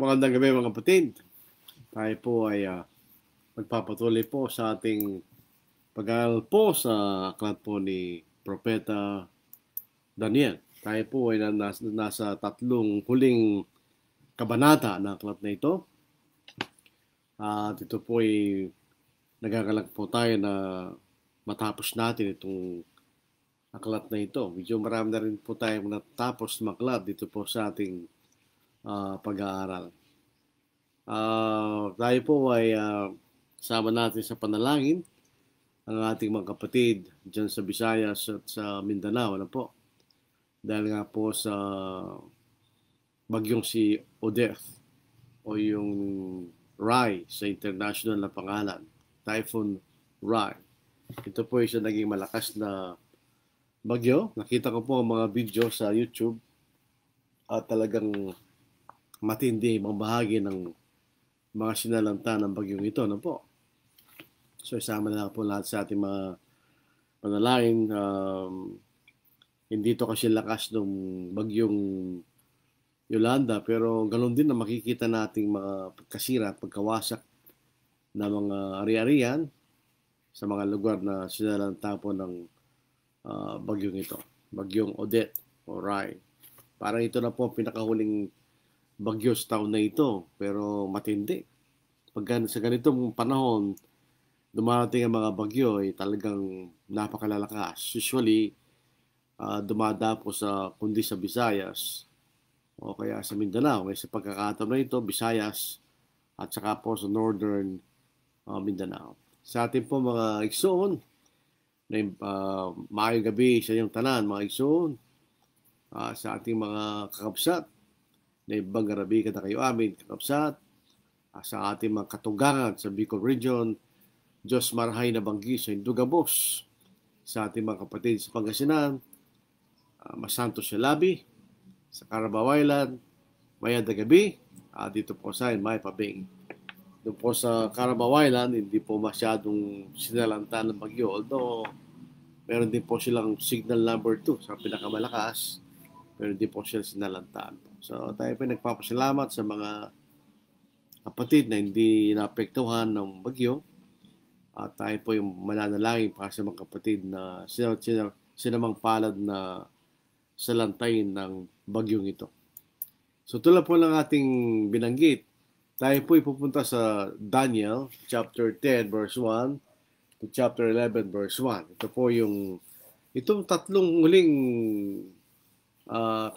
Magandang gabi mga kapatid. Tayo po ay magpapatuloy po sa ating pag-aaral po sa aklat po ni Propeta Daniel. Tayo po ay nasa tatlong huling kabanata ng aklat na ito. At ito po ay nagagalak po tayo na matapos natin itong aklat na ito. Medyo marami na rin po tayo natapos maklat dito po sa ating pag-aaral. Tayo po ay kasama natin sa panalangin ang ating mga kapatid dyan sa Visayas at sa Mindanao. Ano po? Dahil nga po sa bagyong si Odette o yung Rai sa international na pangalan. Typhoon Rai. Ito po isa naging malakas na bagyo. Nakita ko po ang mga video sa YouTube at talagang matindi mga bahagi ng mga sinalanta ng bagyong ito, no po? So, isama na po lahat sa ating mga panalangin. Hindi to kasi lakas ng bagyong Yolanda, pero ganoon din na makikita nating mga pagkasira, pagkawasak na mga ari-arian sa mga lugar na sinalanta po ng bagyong ito. Bagyong Odette o Rai. Parang ito na po pinakahuling bagyo sa taon na ito, pero matindi. Pag sa ganitong panahon, dumarating ang mga bagyo ay talagang napakalalakas. Usually, dumadapo kundi sa Visayas o kaya sa Mindanao. Kaya sa pagkakataon na ito, Visayas at saka po sa Northern Mindanao. Sa ating po mga igsoon, maayong gabi sa inyong tanan, mga igsoon, sa ating mga kakabsat, na ibang garabi kada kayo amin, kakabsat, sa ating mga katugangan sa Bicol Region, Diyos marahay na banggi sa Indugabos, sa ating mga kapatid sa Pangasinan, Masanto Silabi, sa Carabao Island, Mayada Gabi, dito po sa May Pabing. Doon po sa Carabao Island, hindi po masyadong sinalanta ng bagyo, although meron din po silang signal number 2 sa pinakamalakas, pero hindi po sila sinalantaan. So tayo po nagpapasalamat sa mga kapatid na hindi naapektuhan ng bagyo. At tayo po yung mananalangin para sa mga kapatid na sinamang palad na salantayin ng bagyong ito. So tulad po ng ating binanggit, tayo po ipupunta sa Daniel chapter 10 verse 1 to chapter 11 verse 1. Ito po itong tatlong huling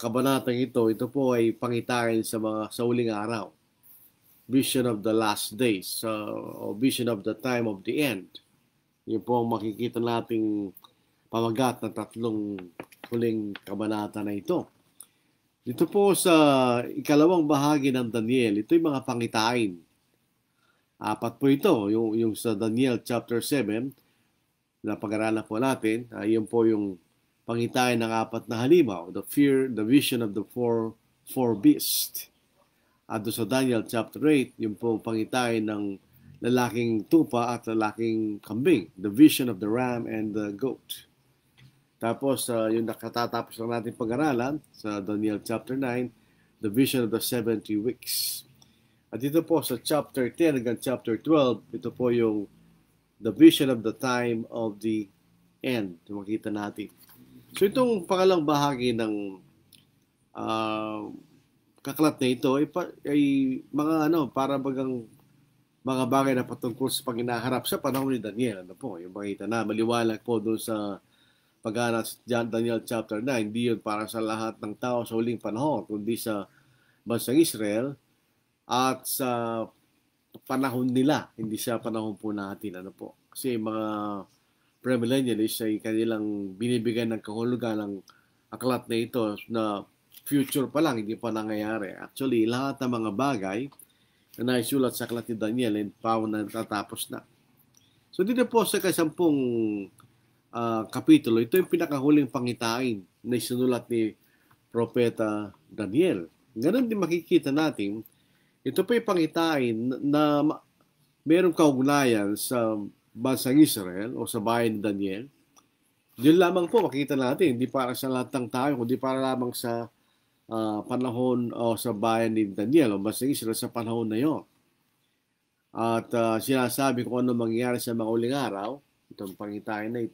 kabanatang ito po ay pangitain sa uling araw. Vision of the last days, o vision of the time of the end. Yun po ang makikita nating pamagat ng tatlong huling kabanata na ito. Dito po sa ikalawang bahagi ng Daniel, ito yung mga pangitain. 4 po ito, yung sa Daniel chapter 7, na pag-aralan po natin, yun po yung pangitain ng 4 na halimaw, the vision of the four beasts. At sa Daniel chapter 8, yung po pangitain ng lalaking tupa at lalaking kambing, the vision of the ram and the goat. Tapos, yung nakatatapos lang natin pag-aralan sa Daniel chapter 9, the vision of the 70 weeks. At dito po sa chapter 10 hanggang chapter 12, ito po yung the vision of the time of the end. Makita natin. So itong pangalang bahagi ng kaklat na ito ay mga para bagang mga bagay na patungkol sa panginaharap sa panahon ni Daniel. Ano po, yung makita na maliwanag po doon sa pag-aaral sa Daniel chapter 9, hindi yun para sa lahat ng tao sa huling panahon, kundi sa bansang Israel at sa panahon nila, hindi sa panahon po natin. Ano po, kasi mga premillennialists ay kanilang binibigyan ng kahulugan ng aklat na ito na future pa lang, hindi pa nangyayari. Actually, lahat ng mga bagay na naisulat sa aklat ni Daniel ay na natatapos na. So dito po sa kasampung kapitulo, ito yung pinakahuling pangitain na isinulat ni Propeta Daniel. Ganun din makikita natin, ito po yung pangitain na mayroong kaugnayan sa bansang Israel o sa bayan ni Daniel. Yun lamang po makikita natin, hindi para sa lahat ng tao, kundi para lamang sa panahon o sa bayan ni Daniel o bansang Israel sa panahon na yon. At sinasabi kung ano mangyayari sa mga uling araw, itong pangitain na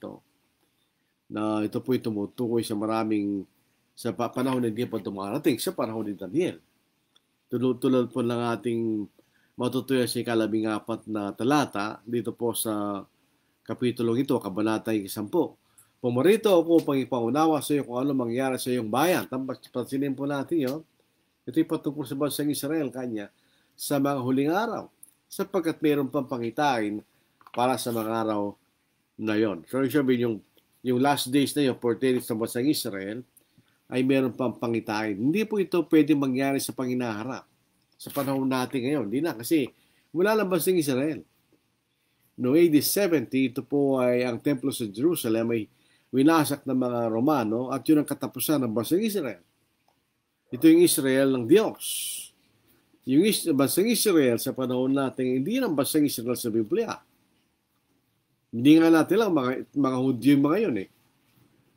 ito po'y tumutukoy sa maraming sa panahon na hindi pa dumarating sa panahon ni Daniel. Tulad po ng ating matutuyan sa 14 na talata dito po sa kapitulong ito, kabanata 10. Pumarito ako upang ipaunawa sa iyo kung ano mangyayari sa iyong bayan. Pansinin po natin yun. Ito'y patungkol sa bansang Israel kanya sa mga huling araw, sapagkat mayroon pang pangitain para sa mga araw na yon. So, sabihin yung last days na yun, pertaining sa bansang Israel, ay mayroon pang pangitain. Hindi po ito pwede mangyari sa panginaharap. Sa panahon natin ngayon, hindi na. Kasi mula lang bansang Israel. Noong AD 70, ito po ay ang templo sa Jerusalem ay winasak ng mga Romano at yun ang katapusan ng bansang Israel. Ito yung Israel ng Diyos. Yung bansang Israel sa panahon natin, hindi ng bansang Israel sa Biblia. Hindi nga natin lang mga Hudyo yung mga yun eh.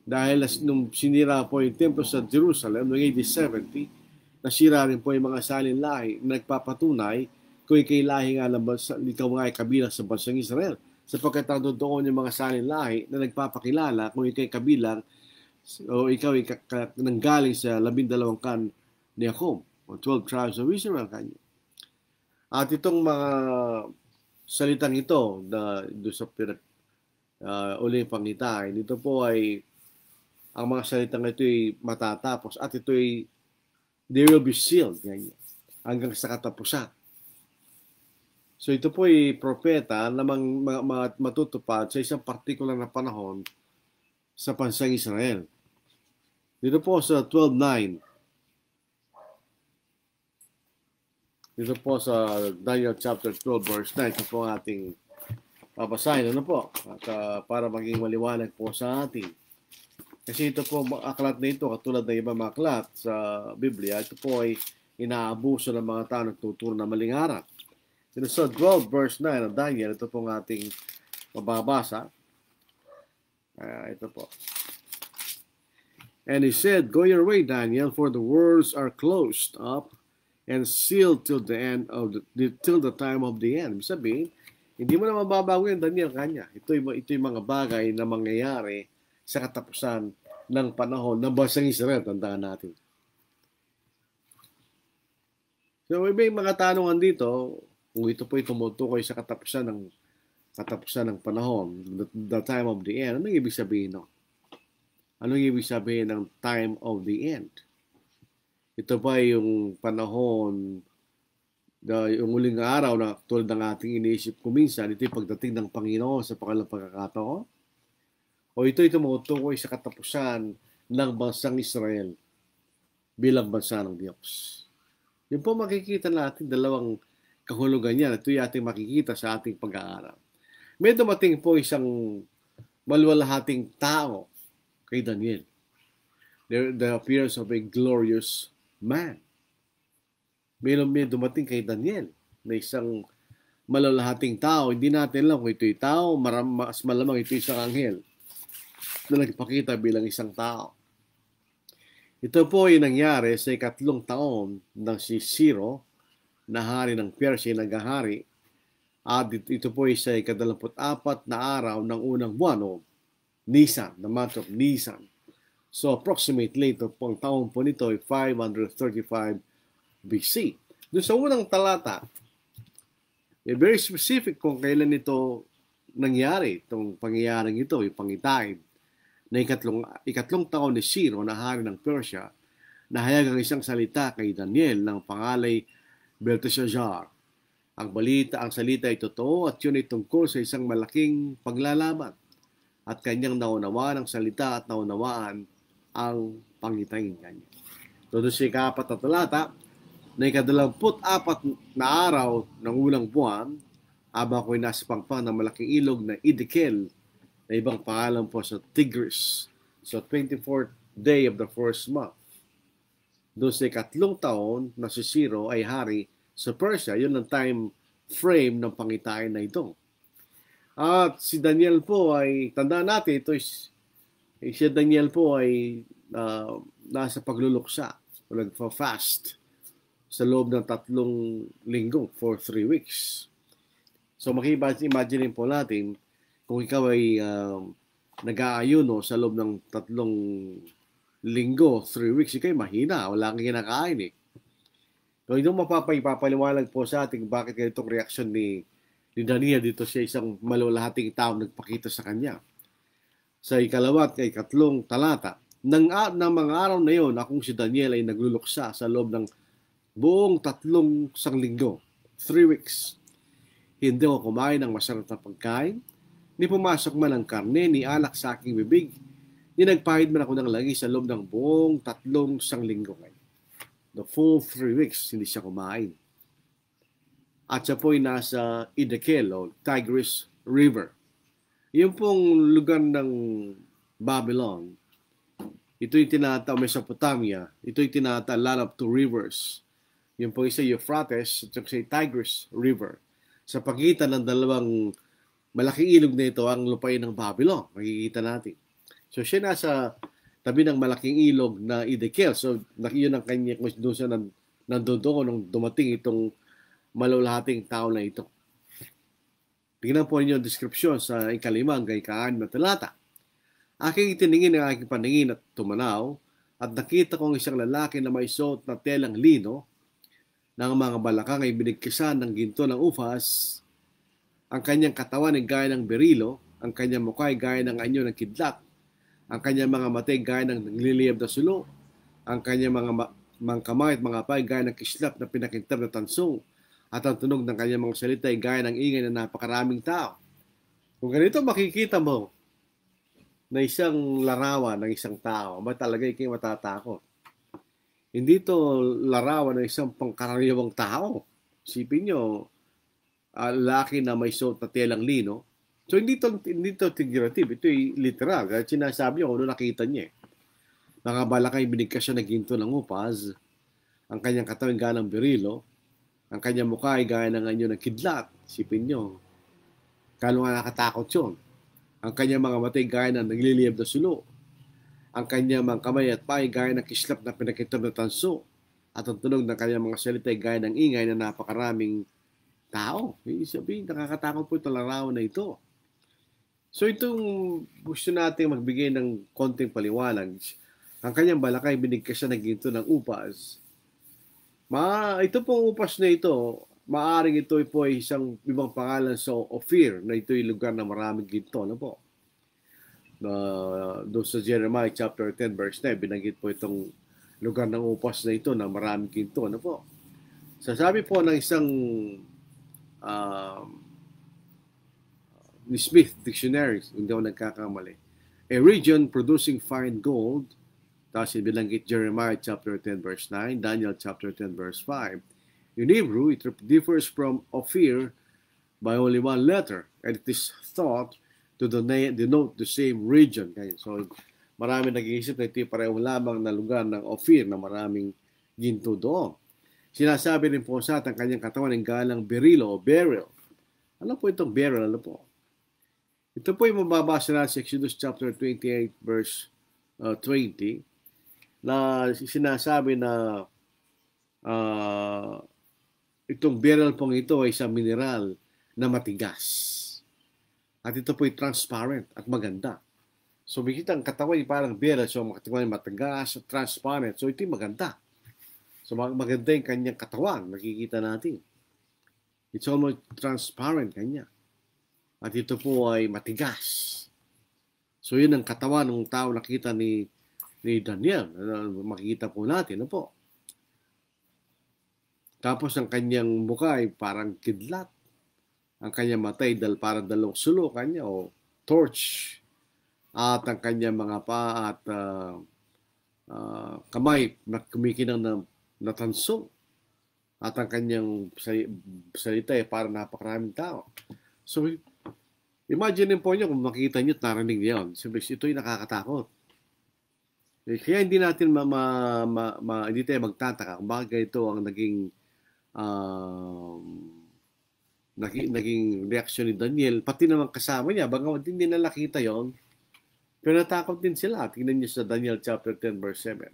Dahil nung sinira po yung templo sa Jerusalem noong AD 70, nasira rin po yung mga salin lahi na nagpapatunay kung ikay lahi nga ng ikaw nga ay kabilang sa bansang Israel. Sapagkat doon yung mga salin lahi na nagpapakilala kung ikay kabilang o ikaw ay nanggaling sa 12 kan ni Jacob o 12 tribes of Israel kanya. At itong mga salitang ito na doon sa uling pangitain, ito po ay ang mga salitang ito ay matatapos at ito ay they will be sealed ganyan, hanggang sa katapusan. So ito po ay propeta na matutupad sa isang particular na panahon sa bansang Israel. Dito po sa 12:9. Dito po sa Daniel chapter 12 verse 9. Ito po ating babasahin. Ano po? At para maging maliwanag po sa atin. Kasi ito po, aklat na ito, katulad ng ibang mga aklat sa Biblia, ito po ay inaabuso ng mga tao nagtuturo na maling aral. Dito sa 12 verse 9 ng Daniel, ito po ang ating mababasa. Ito po. And he said, "Go your way, Daniel, for the words are closed up and sealed till the end of till the time of the end." Sabihin, hindi mo na mababago yan, Daniel, kanya. Ito'y mga bagay na mangyayari sa katapusan ng panahon ng bansang Israel, tandaan natin. So, may mga tanungan dito, kung ito po tumutukoy sa katapusan ng panahon, the time of the end. Anong ibig sabihin no? Anong ibig sabihin ng time of the end? Ito ba yung panahon, yung uling araw na tulad ng ating iniisip ko minsan, ito yung pagdating ng Panginoon sa pangalang pagkakataon? O ito'y tumutukoy sa katapusan ng bansang Israel bilang bansa ng Diyos? Yun po makikita natin dalawang kahulugan yan. Ito yung ating makikita sa ating pag-aaral. May dumating po isang malwalhating tao kay Daniel. The appearance of a glorious man. May dumating kay Daniel na isang malwalhating tao. Hindi natin alam kung ito'y tao, mas malamang ito'y isang anghel na nagpakita bilang isang tao. Ito po ay nangyari sa 3 taon ng si Ciro, na hari ng Persia, naghahari, at ito po ay sa 24 na araw ng unang buwan o Nisan, the month of Nisan. So approximately, ito pong taon po nito ay 535 BC. Doon sa unang talata, very specific kung kailan ito nangyari, itong pangyayaring ito, yung pangitain, na ikatlong taon ni Ciro, na hari ng Persia, nahayag ang isang salita kay Daniel ng pangalay Belteshazzar. Ang salita ay totoo at yun ay tungkol sa isang malaking paglalaban. At kanyang naunawaan ang salita at naunawaan ang pangitain kanya. Doon sa 4 na talata, na 24 na araw ng unang buwan, habang ako'y nasa pangpang ng malaking ilog na Idekel, na ibang pangalan po sa Tigris. So 24th day of the first month. Doon sa 3 taon na si Ciro ay hari sa Persia. Yun ang time frame ng pangitain na ito. At si Daniel po ay, tandaan natin, si Daniel po ay nasa pagluluksa. o nagfa-fast sa loob ng 3 linggo for 3 weeks. So imagine po natin kung ikaw ay nag-aayuno sa loob ng 3 linggo, 3 weeks, ikay mahina, wala kang kinakain eh. So ito ipapaliwanag po sa ating bakit ganitong reaksyon ni Daniel dito sa isang malulahating tao nagpakita sa kanya. Sa ikalawa at ikatlong talata, ng mga araw na yon, akong si Daniel ay nagluluksa sa loob ng buong 3 linggo, 3 weeks. Hindi ako kumain ng masarap na pagkain, ni pumasok man ang karne, ni alak sa aking bibig, ni nagpahid man ako ng lagi sa loob ng buong 3 linggo. The full 3 weeks, hindi siya kumain. At siya po'y nasa Edekel o Tigris River. Yung pong lugar ng Babylon, ito'y tinatawag Mesopotamia, ito'y tinatawag land of 2 rivers. Yung pong isa Euphrates at yung Tigris River. Sa pagitan ng dalawang malaking ilog na ito ang lupain ng Babylon. Makikita natin. So siya nasa tabi ng malaking ilog na Edekel. So yun ang kanya kung doon siya nandun nung dumating itong malulahating tao na ito. Tingnan po ninyo ang description sa ika-5 hanggang ika-6 na talata. Aking itiningin ang aking paningin at tumanaw at nakita kong isang lalaki na may suot na telang lino ng mga balakang ay binigkisan ng ginto ng ufas. Ang kanyang katawan ay gaya ng berilo, ang kanyang mukha ay gaya ng anyo ng kidlat, ang kanyang mga mata ay gaya ng nagliliyab na sulo, ang kanyang mga kamay at mga paa ay gaya ng kislap na pinakintab na tansong, at ang tunog ng kanyang mga salita ay gaya ng ingay na napakaraming tao. Kung ganito makikita mo na isang larawan ng isang tao, ba talaga ikay matatakot. Hindi to larawan ng isang pangkaraniwang tao. Isipin nyo, lalaki na may suot na telang lino. So hindi to figurative, ito ay literal. Kahit sinasabi niyo kung ano nakita niya. Mga balakay binigkas siya ng ginto ng upas, ang kanyang katawan gaya ng berilo, ang kanyang mukha ay gaya ng anyo ng kidlat. Isipin nyo, kano nga nakatakot yun. Ang kanyang mga mata ay gaya ng nagliliyab na sulo. Ang kanyang mga kamay at paa ay gaya ng kislap na pinakintab na tanso. At ang tunog ng kanyang mga salita ay gaya ng ingay na napakaraming tao. Ibig sabihin, nakakatakot po itong larawan na ito. So itong gusto natin magbigay ng konting paliwanag. Ang kanyang balakay binigkas siya ng ginto ng upas. Ito pong upas na ito, maaring ito po ay isang ibang pangalan sa Ophir, na ito ay lugar na maraming ginto. Ano po? Doon sa Jeremiah chapter 10 verse 9, binanggit po itong lugar ng upas na ito na maraming ginto. Ano po? Sasabi po ng isang Smith Dictionary, hindi ako nagkakamali, a region producing fine gold. Tapos binanggit Jeremiah chapter 10 verse 9, Daniel chapter 10 verse 5. In Hebrew, it differs from Ophir by only one letter, and it is thought to denote the same region. So marami nag-iisip na ito pareho lamang na lugar ng Ophir na maraming ginto doon. Sinasabi rin po sa atin kanyang katawan ng galang berilo o beryl. Ano po itong beryl? Ano po? Ito po yung mababasa na sa Exodus chapter 28 verse 20 na sinasabi na itong beryl pong ito ay isang mineral na matigas. At ito po ay transparent at maganda. So makikita ang katawan ay parang beryl, so katawan ay matigas at transparent. So ito ay maganda. So maganda yung kanyang katawan, makikita natin. It's almost transparent kanya. At ito po ay matigas. So yun ang katawan ng tao nakita ni Daniel. Makikita po natin. Ano po? Tapos ang kanyang mukha ay parang kidlat. Ang kanyang mata ay parang dalawang sulo kanya o torch. At ang kanyang mga paa at kamay na kumikinang na tanso. At ang kanyang salita ay parang napakaraming tao. So imagine po nyo kung makita nyo at narinig niyo yun. Siyempre, ito ay nakakatakot. Kaya hindi natin hindi tayo magtataka kung bakit ito ang naging reaksyon ni Daniel. Pati naman kasama niya, bagamat hindi na nakita yon, pero natakot din sila. Tingnan niyo sa Daniel chapter 10 verse 7.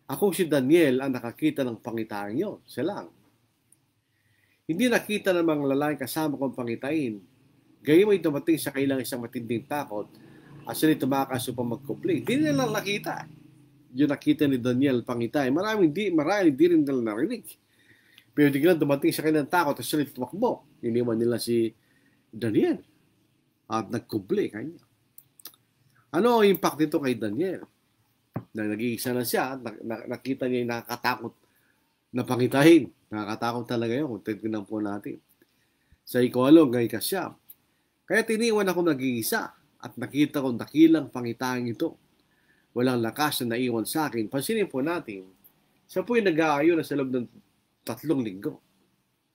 Ako si Daniel ang nakakita ng pangitain yon. Siya lang. Hindi nakita ng mga lalaki kasama kong pangitain. Gayong may dumating sa kailang isang matinding takot at sila tumakas upang magkupli. Hindi nila nakita. Yung nakita ni Daniel pangitay. Marami di rin nila narinig. Pero di lang dumating sa kailang takot at sila tumakbo. Iniwan nila si Daniel at nagkupli kanya. Ano ang impact nito kay Daniel? Na nag-iisa na siya, nakita niya yung nakakatakot na pangitahin. Nakakatakot talaga yun kung tignan po natin. Sa ikalawang gay ka siya. Kaya tiniwan ako nag-iisa at nakita kong dakilang pangitahin ito. Walang lakas na naiwan sa akin. Pansinin po natin, siya po yung nag-aayon na sa loob ng 3 linggo.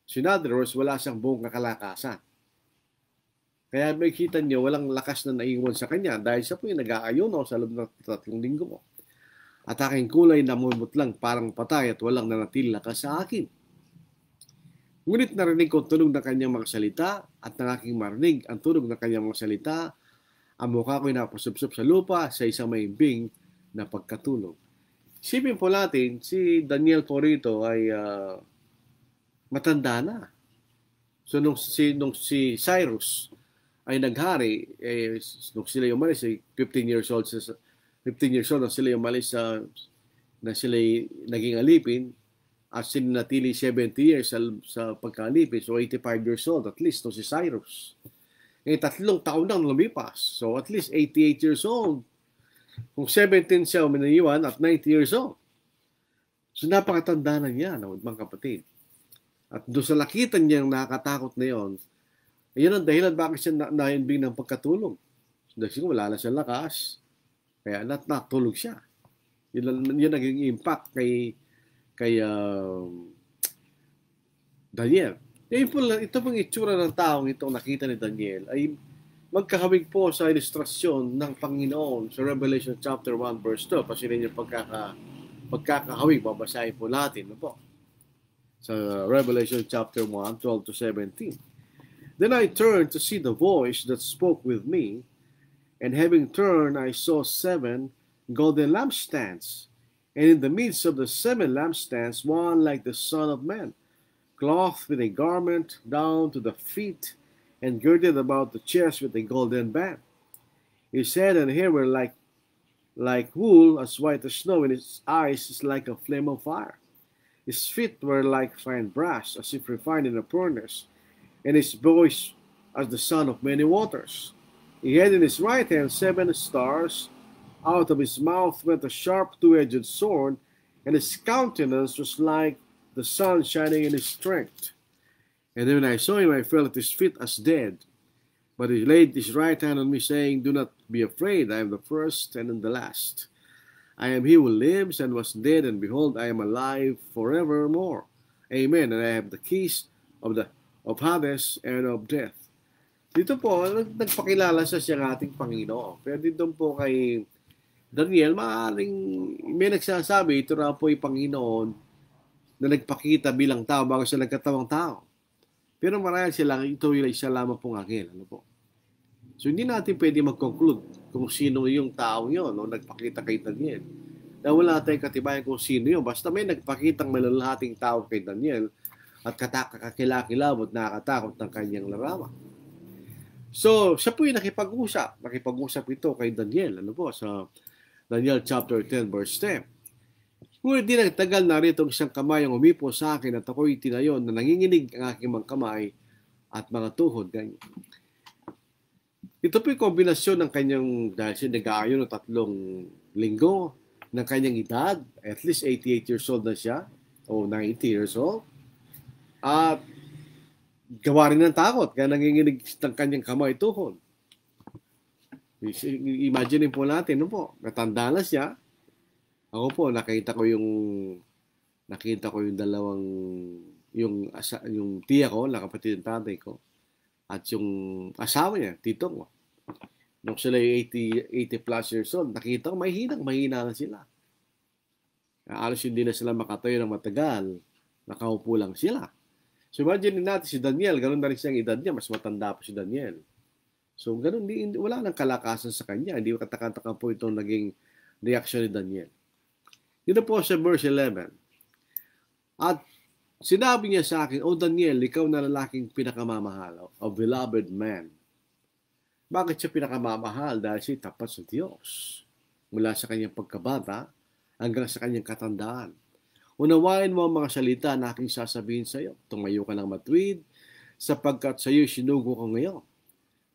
So in other words, wala siyang buong kakalakasan. Kaya makikita niyo, walang lakas na naiwan sa kanya dahil siya po yung nag-aayon sa loob ng 3 linggo. At aking kulay namumutlang parang patay at walang nanatili lakas sa akin. Ngunit narinig ko tunog ng kanyang mga salita at nang aking marinig ang tunog ng kanyang mga salita, ang mukha ko'y napasubsob sa lupa sa isang maimbing na pagkatulog. Isipin po natin, si Daniel po rito ay matanda na. So nung si Cyrus ay naghari, nung sila umalis, 15 years old na sila umalis na sila naging alipin at sinatili 70 years sa pagkalipin. So 85 years old at least si Cyrus. 3 taon lang lumipas. So at least 88 years old. Kung 17 siya uminiwan at 90 years old. So napakatanda na niya, mga kapatid. At doon sa lakitan niyang nakakatakot na yon, ayun ang dahilan bakit siya naimbing ng pagkatulog. Dahil wala na siyang lakas. Kaya natulog siya. Yun naging impact kay Daniel. Ito pong itsura ng taong itong nakita ni Daniel ay magkahawig po sa ilustrasyon ng Panginoon sa Revelation chapter 1 verse 2. Pasilin yung pagkakahawig, babasahin po natin. Po? Sa Revelation chapter 1, 12 to 17. Then I turned to see the voice that spoke with me, and having turned, I saw 7 golden lampstands, and in the midst of the 7 lampstands, one like the Son of Man, clothed with a garment down to the feet, and girded about the chest with a golden band. His head and hair were like wool, as white as snow, and his eyes is like a flame of fire. His feet were like fine brass, as if refined in a furnace, and his voice as the sound of many waters. He had in his right hand 7 stars. Out of his mouth went a sharp 2-edged sword, and his countenance was like the sun shining in his strength. And then when I saw him, I fell at his feet as dead. But he laid his right hand on me, saying, Do not be afraid, I am the first and the last. I am he who lives and was dead, and behold, I am alive forevermore. Amen. And I have the keys of Hades and of death. Dito po, nagpakilala siya siyang ating Panginoon. Pero dito po kay Daniel, maaaring may nagsasabi, ito na po ay Panginoon na nagpakita bilang tao bago siya nagkatawang tao. Pero marahil sila, ito ay isa lamang pong anghel. Ano po? So hindi natin pwede mag-conclude kung sino yung tao yun o nagpakita kay Daniel. Dahil wala tayong katibayan kung sino yun. Basta may nagpakitang malalahating tao kay Daniel at kakilakilabot, nakakatakot ng kanyang larawan. So, siya po yung nakipag-usap. Nakipag-usap ito kay Daniel. Ano po? Sa Daniel chapter 10 verse 10. Ngunit di nagtagal na rito isang kamay ang umipo sa akin at ako'y tinayon na nanginginig ang aking mga kamay at mga tuhod. Ganyan. Ito po yung kombinasyon ng kanyang, dahil siya nag-aayon ng 3 linggo ng kanyang edad. At least 88 years old na siya o 90 years old. At gawa rin ng takot kaya nanginginig ng kanyang kamay tuhod. Imagine po natin, no po, natanda na siya. Ako po, nakita ko yung dalawang, yung tiya ko, nakapatid ng tatay ko, at yung asawa niya, tito ko. Nung sila 80 plus years old, nakita ko, mahina na sila. Alos hindi na sila makatayo ng matagal, nakaupo lang sila. So imagine natin si Daniel, ganoon na rin siyang edad niya, mas matanda pa si Daniel. So ganoon, wala nang kalakasan sa kanya. Hindi katakataka po itong naging reaksyon ni Daniel. Dito po sa verse 11. At sinabi niya sa akin, O Daniel, ikaw na lalaking pinakamamahal, o beloved man. Bakit siya pinakamamahal? Dahil siya tapat sa Diyos. Mula sa kanyang pagkabata hanggang sa kanyang katandaan. Unawain mo ang mga salita na aking sasabihin sa iyo. Tumayo ka ng matuwid, sapagkat sa iyo sinugo ko ngayon.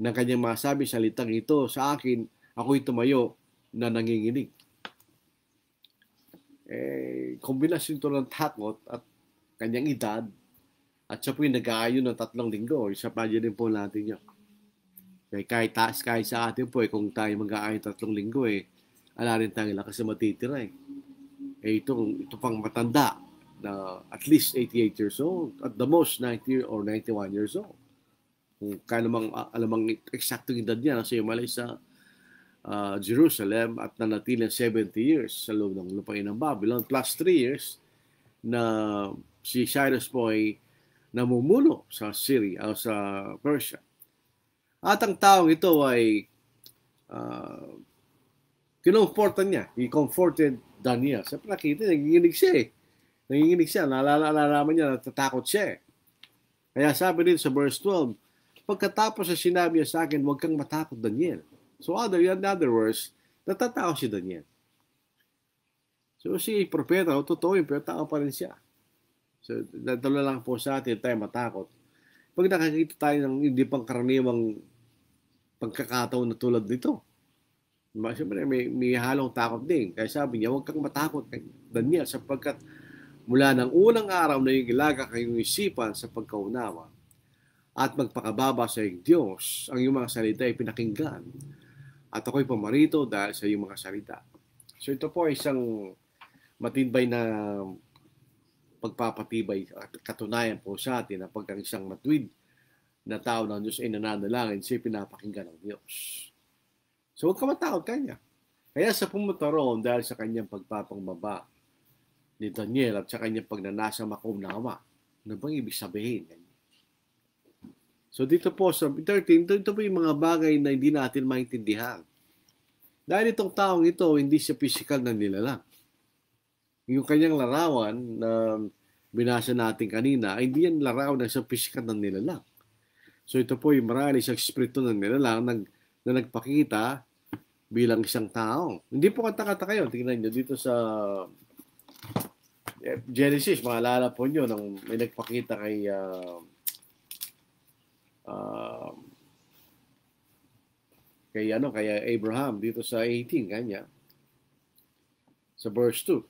Nang kanyang masabi salitang ito sa akin, ako'y tumayo na nanginginig. Kombinasyon ito ng takot at kanyang edad, at siya po'y nag-aayon ng 3 linggo. Isa pa din po natin yun. Kahit sa atin po, kung tayo mag-aayon 3 linggo, ala rin tayo lakas na matitira. Ito pang matanda na at least 88 years old, at the most 90 or 91 years old. Kung alamang eksaktong edad niya, nasa Himalay sa Jerusalem at nanatili 70 years sa loob ng lupain ng Babylon, plus 3 years na si Cyrus po ay namumuno sa Syria o sa Persia. At ang taong ito ay kinumportan niya. He comforted Daniel. Sa nakita, nanginginig siya. Nanginginig siya. Nalalaman niya, natatakot siya. Kaya sabi din sa verse 12, pagkatapos sa sinabi niya sa akin, huwag kang matakot, Daniel. So in other words, natatakot si Daniel. So si propeta, totoo yun, pero tao pa rin siya. So dalo lang po sa atin tayo matakot. Pag nakakita tayo ng hindi pang karaniwang pagkakataon na tulad nito, siyempre may halong takot din. Kaya sabi niya, huwag kang matakot, Daniel, sapagkat mula ng unang araw na yung ilaga kayong isipan sa pagkaunawa at magpakababa sa iyong Diyos, ang iyong mga salita ay pinakinggan. At ako'y pumarito dahil sa iyong mga salita. So ito po ay isang matibay na pagpapatibay at katunayan po sa atin na pag ang isang matuwid na tao ng Diyos ay nananalangin, siya pinapakinggan ng Diyos. So huwag ka matakot kanya. Kaya sa pumunta roon dahil sa kanyang pagpapangbaba ni Daniel at sa kanyang pagnanasa makunawa, ano bang ibig sabihin? So dito po sa 13, ito po yung mga bagay na hindi natin maintindihan. Dahil itong taong ito, hindi siya physical na nilalang. Yung kanyang larawan na binasa natin kanina, ay hindi yan larawan ng isang physical na nilalang. So ito po yung marami isang espiritu ng nilalang na nagpakita bilang isang tao. Hindi po kata-kata kayo. Tingnan nyo dito sa Genesis, maalala po nyo nang may nagpakita kay kay Abraham dito sa 18 kanya sa verse 2.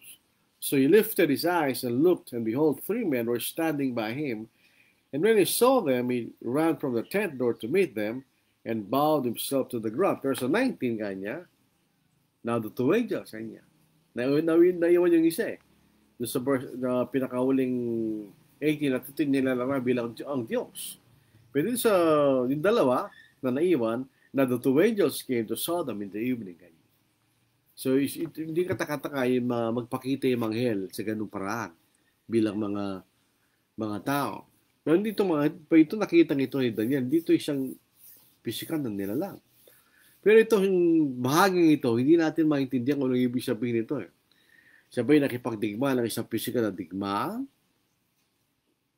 So he lifted his eyes and looked, and behold, 3 men were standing by him. And when he saw them, he ran from the tent door to meet them and bowed himself to the ground. Verse 19 kanya, now the 2 angels kanya. Naiwan yung isa doon sa verse na pinakahuling 18 at ito nilalara bilang ang Diyos. Pero sa yung dalawa na naiwan, na the 2 angels came to Sodom in the evening. So hindi katakataka yung magpakita yung anghel sa ganung paraan bilang mga tao. Pero dito ito nakita nito ni Daniel, dito isang physical na nilalang. Pero itong bahaging ito, hindi natin maintindihan kung ano ibig sabihin nito. Sabay nakipagdigma ng isang physical na digma.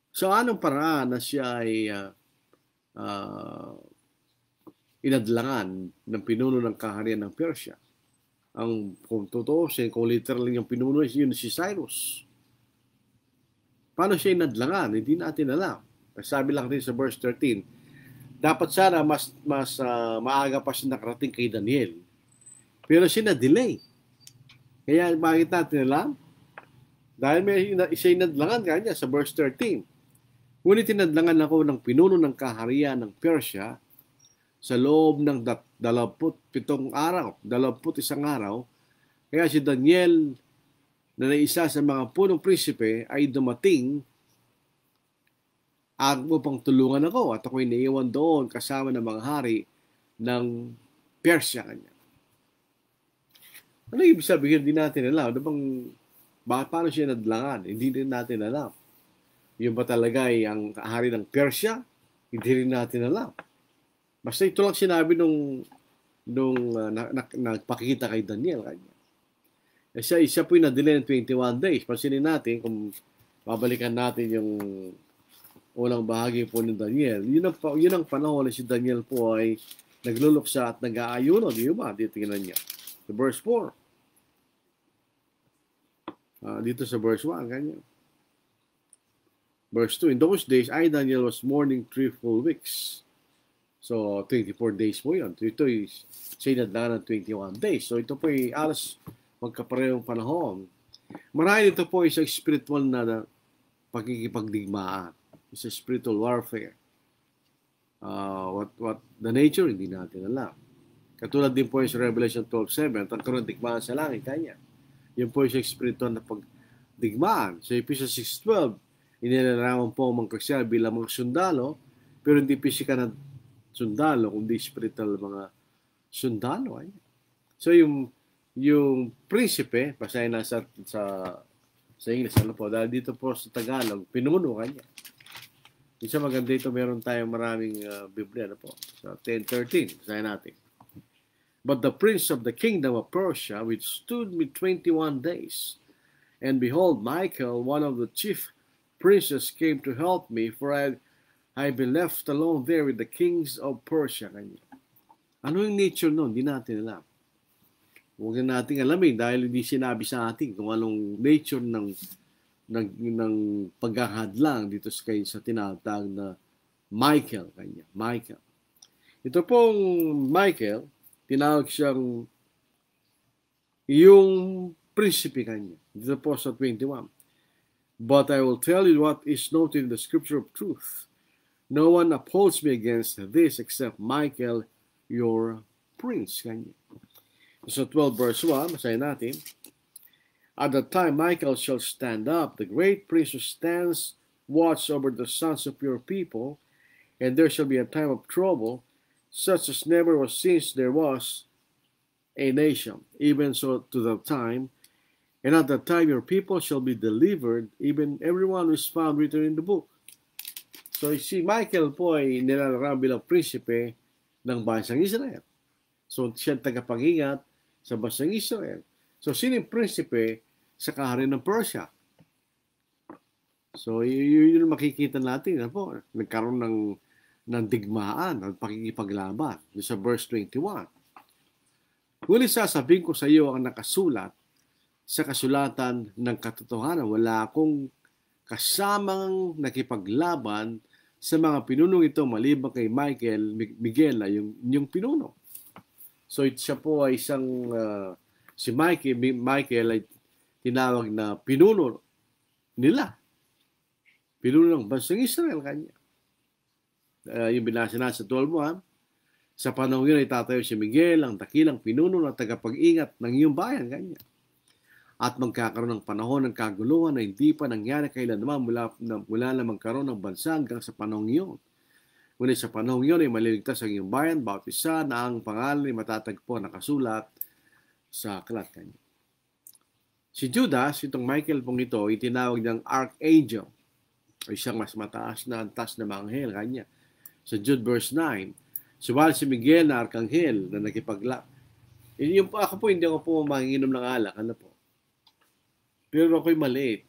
So anong paraan na siya ay inadlangan ng pinuno ng kaharian ng Persia? Kung totoo, kung literal yung pinuno, yun si Cyrus. Paano siya inadlangan? Hindi natin alam. Sabi lang din sa verse 13, dapat sana mas maaga pa siya nakarating kay Daniel. Pero siya na-delay. Kaya bakit natin alam? Dahil may siya inadlangan kanya sa verse 13. Ngunit tinadlangan ako ng pinuno ng kaharian ng Persia sa loob ng 27 araw, 21 araw. Kaya si Daniel na isa sa mga punong prinsipe ay dumating at upang tulungan ako at ako'y naiwan doon kasama ng mga hari ng Persia kanya. Ano ibig sabihin? Hindi natin alam. Paano siya nadlangan? Hindi din natin alam. Yung ba talaga ay ang hari ng Persia? Hindi rin natin alam. Basta ito lang sinabi nung nagpakita kay Daniel kanya. Isa po yung na-delay ng 21 days. Pansinin natin, kung babalikan natin yung unang bahagi po ni Daniel, yun ang panahon na si Daniel po ay nagluluksa at nag-aayuno. Di ba? Dito tingnan niya. Sa verse 4. Dito sa verse 1, ganyan. Verse 2, in those days, I, Daniel, was mourning 3 full weeks. So, 24 days po yun. Ito ay sinadla ng 21 days. So, ito po ay alas magkaparehong panahon. Marahil ito po ay isang spiritual na pagkikipagdigmaan. It's a spiritual warfare. What the nature, hindi natin alam. Katulad din po sa Revelation 12:7, tagkaroon digmaan sa langit, kanya. Yun po yung spiritual na pagdigmaan. Sa Ephesians 6:12, inilarawan po ang mga Kristiyan bilang mga sundalo, pero hindi pisikal na sundalo, kundi spiritual mga sundalo. So yung prinsipe, basahin na sa English, ano po, dahil dito po sa Tagalog, pinuno kanya. Isa maganda ito, meron tayong maraming Biblia, ano po, sa 10:13, basahin natin. But the prince of the kingdom of Persia withstood me 21 days. And behold, Michael, one of the chief princes, came to help me, for I've been left alone there with the kings of Persia. Ano yung nature nun? Hindi natin alam. Huwag natin alamin dahil hindi sinabi sa atin kung anong nature ng paghahadlang dito sa tinatawag na Michael. Michael. Ito pong Michael, tinawag siyang yung prinsipe kanya. Dito po sa 21. But I will tell you what is noted in the scripture of truth. No one upholds me against this except Michael, your prince. Kanya. So 12 verse 1, masahin natin. At that time Michael shall stand up, the great prince who stands watch over the sons of your people, and there shall be a time of trouble, such as never was since there was a nation, even so to the time. And at that time your people shall be delivered, even everyone who is found written in the book. So si Michael po ay nilalarang bilang prinsipe ng bansang Israel. So siya tagapag-ingat sa bansang Israel. So sino yung prinsipe sa kaharian ng Persia? So yun makikita natin na po, nagkaroon ng digmaan at pakikipaglaban sa verse 21. Ngunit sasabihin ko sa iyo ang nakasulat sa kasulatan ng katotohanan. Wala akong kasamang nakipaglaban sa mga pinunong ito maliban kay Miguel yung pinuno. So siya po ay isang si Michael ay tinawag na pinuno nila. Pinuno ng bansang Israel kanya. Yung binasa na sa 12:1, sa panahon yun ay tatayo si Miguel, ang dakilang pinuno na tagapag-ingat ng iyong bayan kanya. At magkakaroon ng panahon ng kaguluhan na hindi pa nangyari kailanman mula na magkaroon ng bansa hanggang sa panahon iyon. Ngunit sa panahon iyon ay maliligtas ang iyong bayan, bawat isa na ang pangalan ay matatagpo nakasulat sa aklat kanya. Si Judas, itong Michael pong ito, itinawag ng Archangel, o isang mas mataas na antas na manghel kanya. Sa Jude verse 9, suwal si Miguel na Arkanghel na ako po, hindi ako po manginginom ng alak, ano po. Pero ako'y maliit.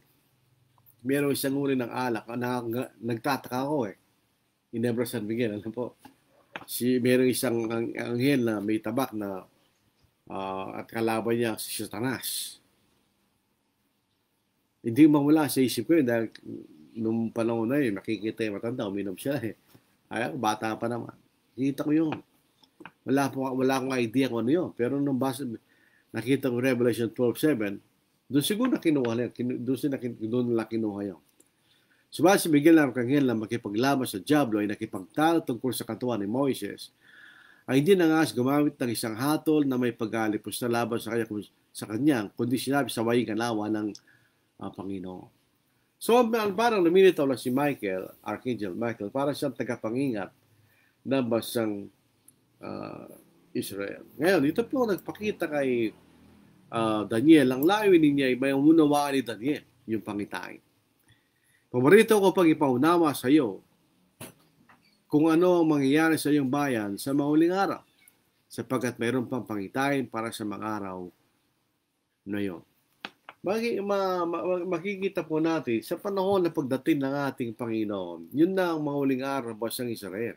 Merong isang uri ng alak na nagtataka ako Ginebra San Miguel, ano po. Merong isang anghel na may tabak na at kalaban niya si Satanas. Hindi mawala sa isip ko dahil nung panahon na nakikita yung matanda, uminom siya Ay, bata pa naman. Nakita ko yun. Wala akong idea kung ano yun. Pero nung nakita ko Revelation 12:7, doon siguro na kinuha niya. Doon nila kinuha yun. Subalit si Miguel na Arkanghel na makipaglaban sa Diablo ay nakipagtalo tungkol sa katawan ni Moises, ay hindi nangas gumamit ng isang hatol na may pag-alipos na laban sa kanya, kundi sinabi sa waing kanawa ng Panginoon. So parang lumilitaw lang si Michael, Archangel Michael, para siyang tagapangingat ng bansang Israel. Ngayon, ito po nagpakita kay Daniel. Ang layunin niya ay may unawaan ni Daniel, yung pangitain. Pamarito ko pag ipaunawa sa iyo kung ano ang mangyayari sa iyong bayan sa mauling araw, sapagkat mayroon pang pangitain para sa mga araw na iyon. makikita po natin sa panahon na pagdating ng ating Panginoon, yun na ang mga huling araw ng bansang Israel.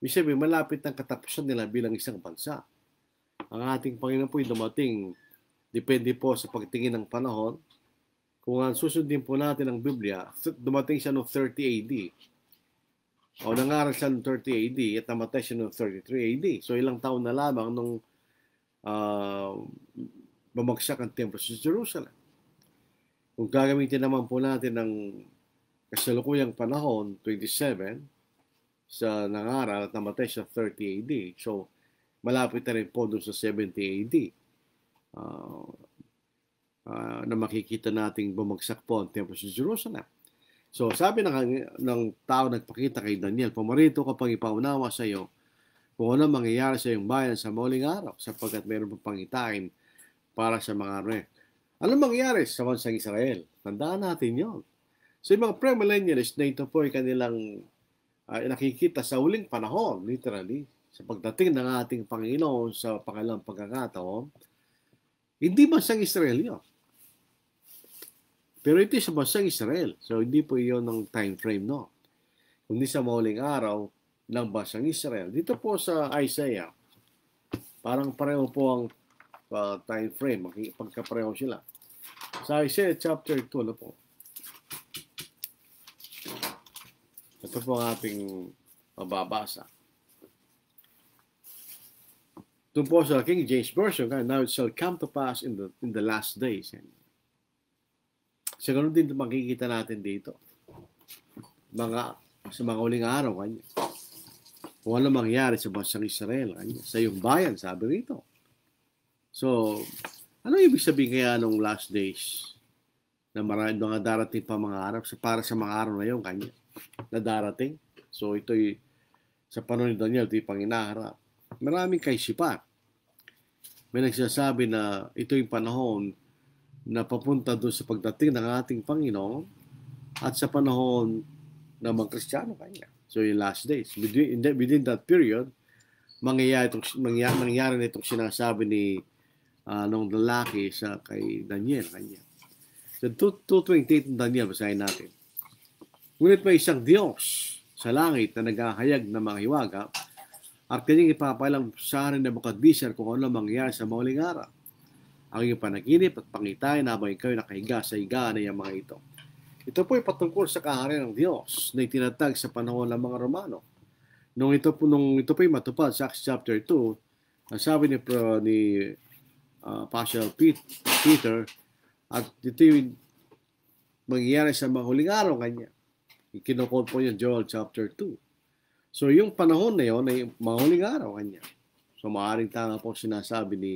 Ibig sabihin, malapit ang katapusan nila bilang isang bansa. Ang ating Panginoon po ay dumating, depende po sa pagtingin ng panahon. Kung susundin po natin ang Biblia, dumating siya noong 30 AD. O nangaral siya noong 30 AD at namatay siya noong 33 AD. So ilang taon na lamang nung bumagsak ang templo sa Jerusalem. Kung gagamitin naman po natin ng kasalukuyang panahon, 27, sa nangaral at namatay siya 30 AD. So, malapit na rin po doon sa 70 AD na makikita nating bumagsak po ang templo sa Jerusalem. So, sabi ng tao nagpakita kay Daniel, pumarito ko pang ipaunawa sa iyo kung ano mangyayari sa iyong bayan sa mauling araw sapagkat mayroon pang pangitain para sa mga re. Ano mangyayari sa bansang Israel? Tandaan natin yon. So, yung mga premillennialists na ito po ay kanilang nakikita sa huling panahon, literally, sa pagdating ng ating Panginoon sa pangalang pagkakataon, hindi bansang Israel yun. Pero ito sa bansang Israel. So, hindi po yun ng time frame, no? Kundi sa mauling araw ng bansang Israel. Dito po sa Isaiah, parang pareho po ang time frame. Pagkapareho sila. Sa Isaiah chapter 2, ano po? Ito po ang ating mababasa. Ito po sa King James Version, now it shall come to pass in the last days. Sa ganun din makikita natin dito. Sa mga uling araw, kanya. Kung ano mangyari sa bansang Israel, kanya. Sa iyong bayan, sabi rito. So, ano ibig sabihin kaya nung last days? Na maraming mga darating pa mga araw, para sa mga araw na yun, kanya. Na darating. So, ito'y sa panahon ni Daniel, ito'y panginaharap. Maraming kaisipan. May nagsasabi na ito'y panahon na papunta doon sa pagdating ng ating Panginoon at sa panahon ng mga Kristiyano kanya. So, yung last days. Within that period, mangyayari na itong sinasabi ni nung lalaki kay Daniel kanya. So, 2:28 ng Daniel, basahin natin. Ngunit may isang Diyos sa langit na naghahayag ng mga hiwaga at kanyang ipapalang sa rin na Nebukadnezar kung ano mangyayari sa mauling araw. Ang iyong panaginip at pangitain habang ikaw nakahiga sa higaan ng mga ito. Ito po ay patungkol sa kaharian ng Diyos na itinatag sa panahon ng mga Romano. Nung ito po ay matupad sa Acts chapter 2, ang sabi ni Apostle Peter, at ito yung mangyayari sa mga huling araw kanya. Ikinukod po yung Joel chapter 2. So yung panahon na yun ay mga huling araw kanya. So maaaring tanga po sinasabi ni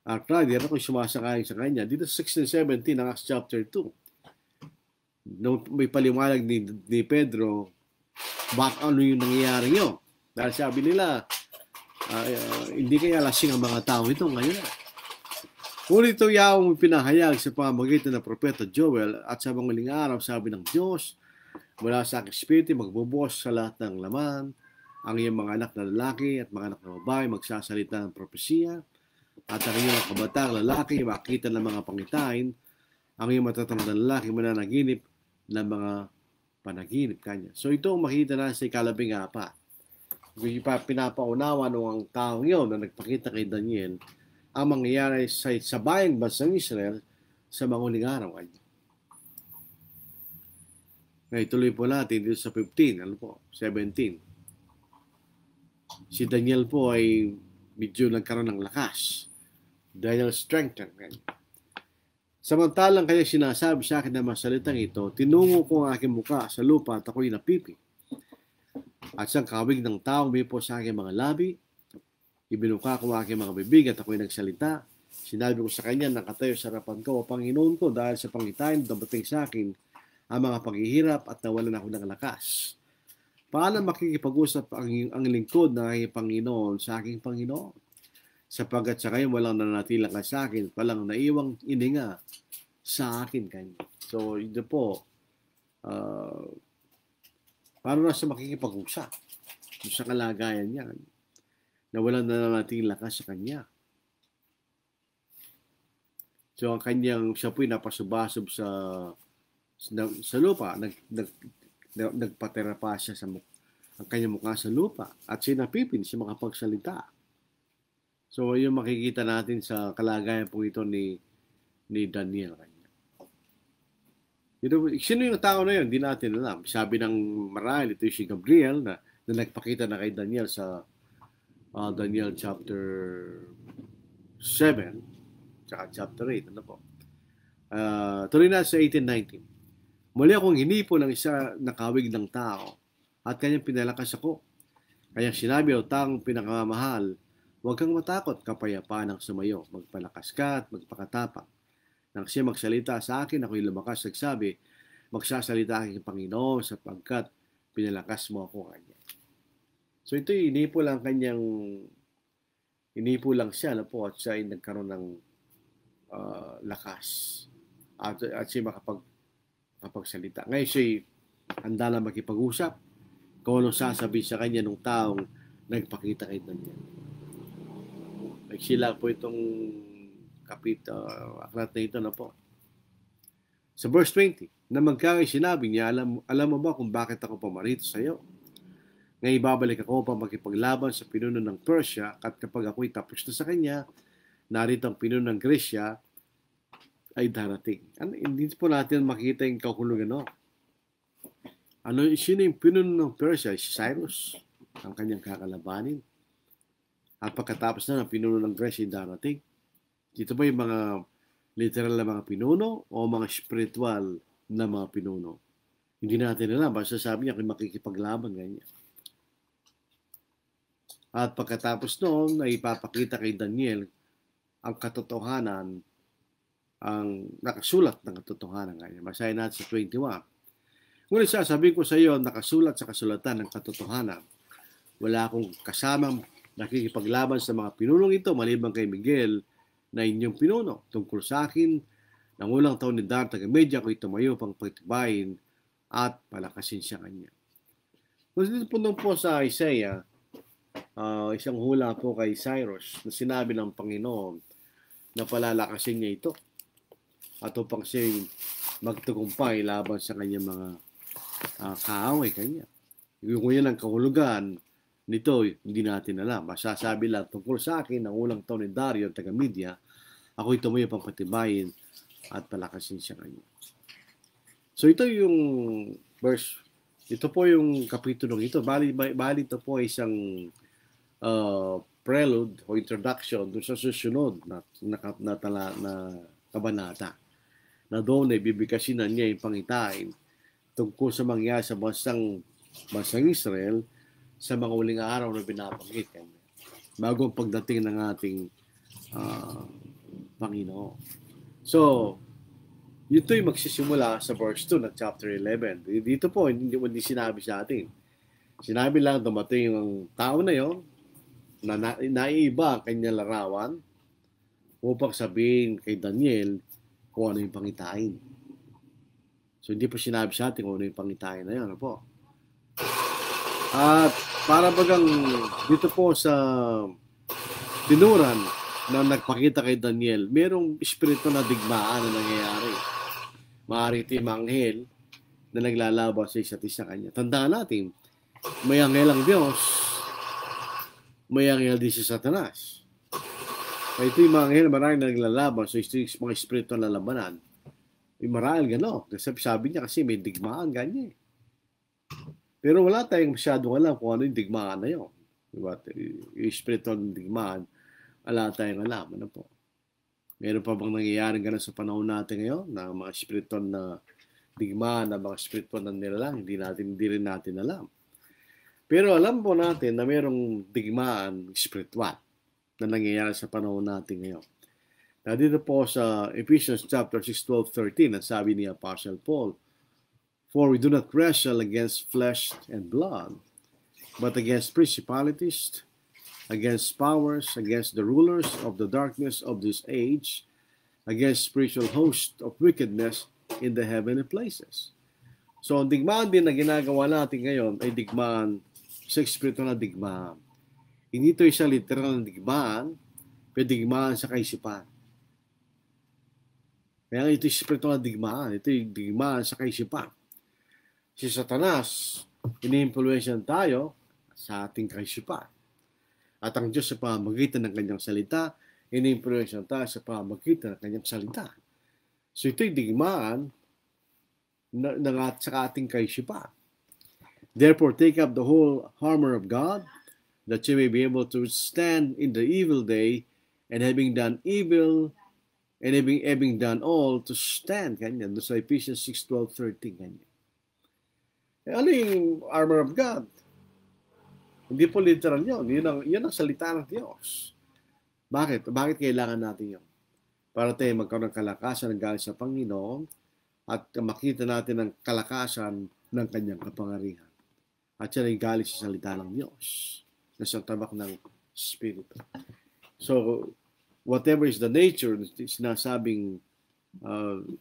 Arcadier kung sumasakay sa kanya. Dito sa 16:17 ng Acts chapter 2. Nung may paliwanag ni Pedro, ano yung nangyayari nyo? Dahil sabi nila, hindi kaya lasing ang mga tao ito ngayon na. Ngunit ito yaong pinahayag sa pamamagitan ng propeta Joel at sa mga huling araw, sabi ng Diyos, mula sa aking espiritu, magbubuhos sa lahat ng laman, ang iyong mga anak na lalaki at mga anak na babae magsasalita ng propesiya, at ang iyong kabatang lalaki makita ng mga pangitain, ang iyong matatanda na lalaki mananaginip ng mga panaginip kanya. So ito ang makita na sa ikalabing-apat. Pinapaunawa nung ang taong yun na nagpakita kay Daniel ang mangyayari sa bayang bansang Israel sa mga huling araw kanya. Ngayon, tuloy po natin dito sa 17. Si Daniel po ay medyo nagkaroon ng lakas. Daniel strengthened. Samantalang kaya sinasabi sa akin na masalitang ito, tinungo ko ang aking muka sa lupa at ako'y napipi. At siyang kawig ng taong may po sa aking mga labi, ibinuka ko ang aking mga bibig at ako'y nagsalita. Sinabi ko sa kanya, nakatayo sa harapan ko, o Panginoon ko, dahil sa pangitain dumating sa akin ang mga paghihirap at nawalan ako ng lakas. Paano makikipag-usap ang lingkod ng aking Panginoon sa aking Panginoon? Sapagkat sa kayo walang nanatilang ka sa akin, palang naiwang ininga sa akin kanya. So, ito po, paano na siya makikipag-usap sa kalagayan niya na walang nanatilang ka sa kanya? So siya po'y napasubasob sa lupa, nagpatira pa siya ang kanyang mukha sa lupa at sinapipin siya makapagsalita. So yung makikita natin sa kalagayan po ito ni Daniel. Sino yung tao na yun? Hindi natin alam. Sabi ng marahil, ito si Gabriel na nagpakita na kay Daniel sa Daniel chapter 7 tsaka chapter 8. Ano po? Tuloy na sa 18-19. Muli akong hinipo ng isa na kawig ng tao at kanyang pinalakas ako. Kaya sinabi, o taong pinakamamahal, huwag kang matakot, kapayapaan ang sumayo. Magpalakas ka at magpakatapang. Nang siya magsalita sa akin, ako'y lumakas, nagsabi, magsasalita aking Panginoon sapagkat pinalakas mo ako kanya. So ito, inipo lang siya na po at siya ay nagkaroon ng lakas at siya makapagsalita. Ngayon siya handa lang makipag-usap kung anong sasabihin sa kanya ng taong nagpakita kay Daniel. Nagsila po itong aklat na ito na po. Sa verse 20, na magkakay sinabi niya, alam mo ba kung bakit ako pumarito sa iyo? Ngayon ibabalik ako pa makipaglaban sa pinuno ng Persia at kapag ako'y tapos na sa kanya, narito ang pinuno ng Gresya ay darating. Hindi po natin makita yung kahulugan, no? Sino yung pinuno ng Persia? Si Cyrus, ang kanyang kakalabanin. At pagkatapos na ng pinuno ng Gresya ay darating. Dito ba yung mga literal na mga pinuno o mga spiritual na mga pinuno? Hindi natin alam. Basta sabi niya kung makikipaglaban ganyan. At pagkatapos noon ay ipapakita kay Daniel ang katotohanan, ang nakasulat ng katotohanan ganyan. Basahin natin sa 21. Ngunit sasabihin ko sa iyo, nakasulat sa kasulatan ng katotohanan. Wala akong kasamang nakikipaglaban sa mga pinunong ito maliban kay Miguel na inyong pinuno. Tungkol sa akin, nangulang taon ni Dar taga-Media ako'y tumayo pang pagtibayin at palakasin siya kanya. Kung dito po sa Isaiah, isang hula po kay Cyrus na sinabi ng Panginoon na palalakasin niya ito at upang siya magtagumpay laban sa kanyang mga kaaway kanya. Yung yan ang kahulugan nito, hindi natin alam. Masasabi lang tungkol sa akin, ang ulang taon ni Dario, taga-Media, ako'y tumayo pang patibayin at palakasin siya kanya. So ito yung verse, ito po yung kapitulong ito. Bali ito po isang prelude o introduction doon sa susunod na kabanata. Na doon ay bibigkasin na niya yung pangitain tungkol sa mangyayari sa bansang Israel sa mga uling araw na binabanggit kanya. Bago ang pagdating ng ating Panginoon. So, ito'y magsisimula sa verse 2 ng chapter 11. Dito po, hindi sinabi sa atin. Sinabi lang dumating yung tao na yon na naiiba ang kanyang larawan upang sabihin kay Daniel kung ano yung pangitain. So, hindi po sinabi sa atin kung ano yung pangitain na yun. Ano po? At para bagang dito po sa tinuran na nagpakita kay Daniel, merong espiritu na digmaan na nangyayari. Maaari ito yung anghel na naglalaban sa isa't isa kanya. Tandaan natin, may anghel ang Diyos, may anghel din si Satanas. Kaya ito yung mga anghel, marami na naglalaban sa mga espiritu na lalabanan. Marahil gano'n. Sabi niya kasi may digmaan ganyan. Pero wala tayong masyadong alam kung ano yung digmaan na yun. Diba? Yung spiritual digmaan, wala tayong alam. Ano po? Meron pa bang nangyayari gano'n sa panahon natin ngayon na mga spiritual na digmaan, na mga spiritual na nilalang, hindi rin natin alam. Pero alam po natin na merong digmaan spiritual na nangyayari sa panahon natin ngayon. Na dito po sa Ephesians chapter 6, 12, 13, ang sabi ni Apostle Paul, for we do not wrestle against flesh and blood, but against principalities, against powers, against the rulers of the darkness of this age, against spiritual hosts of wickedness in the heavenly places. So, ang digmaan din na ginagawa natin ngayon ay digmaan sa spiritual na digmaan. Hindi ito isang literal na digmaan, pero digmaan sa kaisipan. Kaya ito yung spiritual na digmaan. Ito yung digmaan sa kaisipan. Si Satanas, ini-influensyan tayo sa ating kaisipan. At ang Diyos sa pamamagitan ng kanyang salita, ini-influensyan tayo sa pamamagitan ng kanyang salita. So ito yung digmaan sa ating kaisipan. Therefore, take up the whole armor of God, that you may be able to stand in the evil day, and having done evil, and having done all, to stand. Ganyan. Doon sa Ephesians 6:12-13. Ganyan. Ano yung armor of God? Hindi po literal yun. Yun ang salita ng Diyos. Bakit? Bakit kailangan natin yun? Para tayo magkaroon ng kalakasan ng galing sa Panginoon at makita natin ang kalakasan ng kanyang kapangyarihan. At yan ay galing sa salita ng Diyos na siyang tabak ng Espiritu. So, whatever is the nature, sinasabing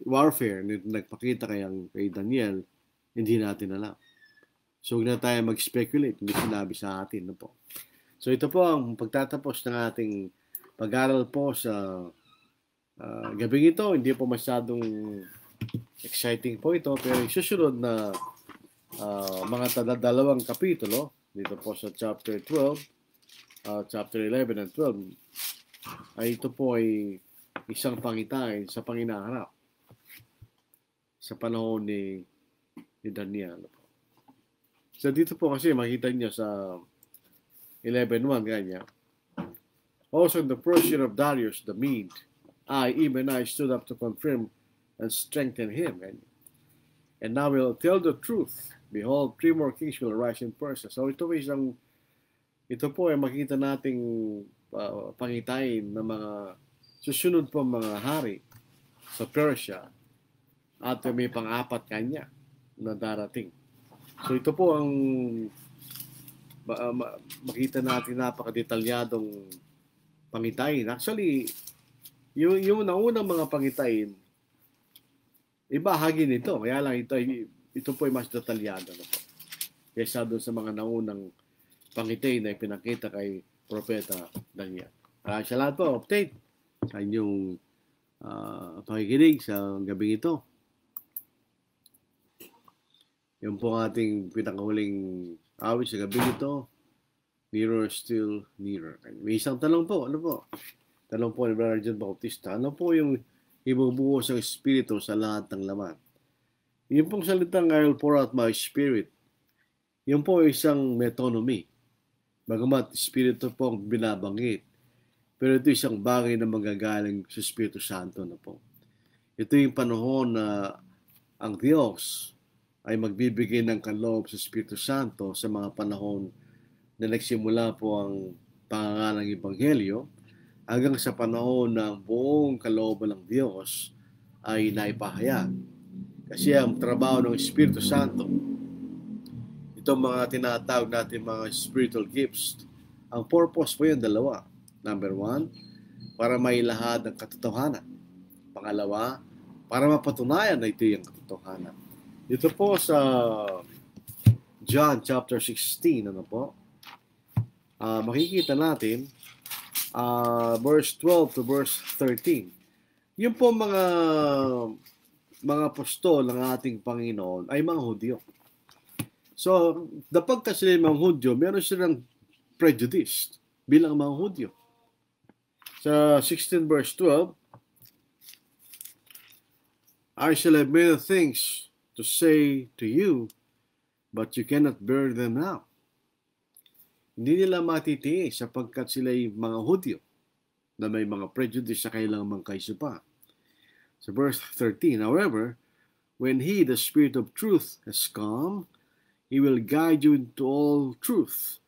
warfare na nagpakita kay Daniel, hindi natin alam. So, huwag na tayo mag-speculate. Hindi sinabi sa atin. No po. So, ito po ang pagtatapos ng ating pag-aral po sa gabing ito. Hindi po masyadong exciting po ito. Pero susunod na mga dalawang kapitulo, dito po sa chapter 12, chapter 11 and 12, ay ito po ay isang pangitain sa panginaharap sa panahon ni Daniel. So dito po kasi makita niyo sa 11:1 ganyan. Also in the first year of Darius the Mede, even I stood up to confirm and strengthen him. Ganyan. And now we'll tell the truth. Behold, 3 more kings will arise in Persia. So ito po ay makita nating pangitain ng mga susunod po mga hari sa Persia at may pang-apat kanya na darating. So ito po ang makita natin napakadetalyadong pangitain. Actually, yung naunang mga pangitain, ibahagi nito. Kaya lang ito po ay mas detalyado na po. Kaysa doon sa mga naunang pangitain na ipinakita kay Propeta Daniel. Salamat po, update sa inyong pakikinig sa gabing ito. Yung po ating pinakahuling awit sa gabi ito, Nearer Still Nearer. May isang tanong po, ano po? Tanong po ni Brother John Bautista, ano po yung ibubuhos ng Espiritu sa lahat ng laman? Yung pong salitang I will pour out my Spirit, yung po isang metonymy. Bagamat Espiritu po ang binabanggit, pero ito isang bagay na magagaling sa Espiritu Santo na po. Ito yung panahon na ang Diyos ay magbibigay ng kaloob sa Espiritu Santo sa mga panahon na nagsimula po ang pangangalang Ebanghelyo hanggang sa panahon na ang buong kalooban ng Diyos ay naipahayag. Kasi ang trabaho ng Espiritu Santo, itong mga tinatawag natin mga spiritual gifts, ang purpose po yan dalawa. Number 1, para mailahad ang katotohanan. Pangalawa, para mapatunayan na ito yung katotohanan. Dito po sa John chapter 16, ano po? Makikita natin verse 12 to verse 13. Yung po mga apostol ng ating Panginoon ay mga Hudyo. So, dapagka sila mga Hudyo, meron silang prejudice bilang mga Hudyo. Sa 16 verse 12, I shall have many things to say to you, but you cannot bear them now. Hindi nila matitiis sapagkat sila ay mga Hudyo na may mga prejudice sa kailang mga kaisipan. So verse 13, however, when He, the Spirit of truth, has come, He will guide you into all truth.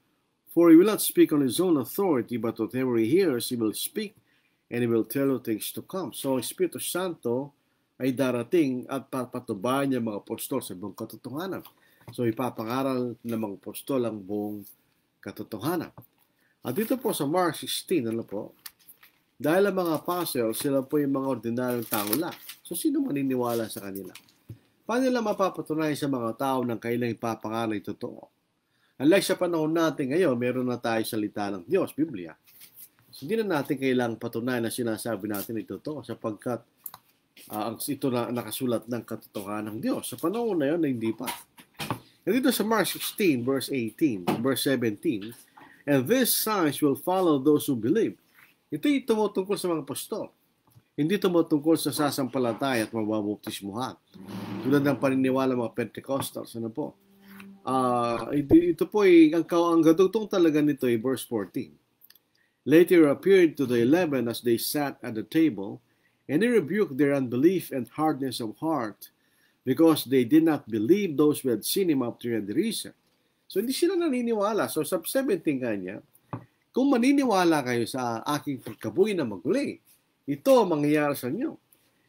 For He will not speak on His own authority, but whatever He hears, He will speak, and He will tell you things to come. So, Espiritu Santo ay darating at papatubayan niya mga apostol sa buong katotohanan. So, ipapangaral ng mga apostol ang buong katotohanan. At dito po sa Mark 16, ano po, dahil ang mga apostles, sila po yung mga ordinaryong tao lang. So, sino maniniwala sa kanila? Paano nila mapapatunayan sa mga tao ng kailang ipapangaral ay totoo? Unlike sa panahon natin ngayon, meron na tayo salita ng Diyos, Biblia. So, hindi na natin kailangang patunayan na sinasabi natin ay totoo sapagkat ito na nakasulat ng katotohanan ng Diyos. Sa panahon na yun, hindi pa. And dito sa Mark 16, verse 18, verse 17, and these signs will follow those who believe. Ito yung tumutungkol sa mga apostol. Hindi tumutungkol sa sasampalataya at mababautismuhan. Tulad ng paniniwala mga Pentecostals. Ano po? Ito po ang gadugtong talaga nito ay verse 14. Later appeared to the 11 as they sat at the table, and he rebuked their unbelief and hardness of heart, because they did not believe those who had seen him after he had risen. So hindi sila naniniwala. So sa 17 kanya, kung maniniwala kayo sa aking pagkabuhay na maguli, ito ang mangyayari sa inyo.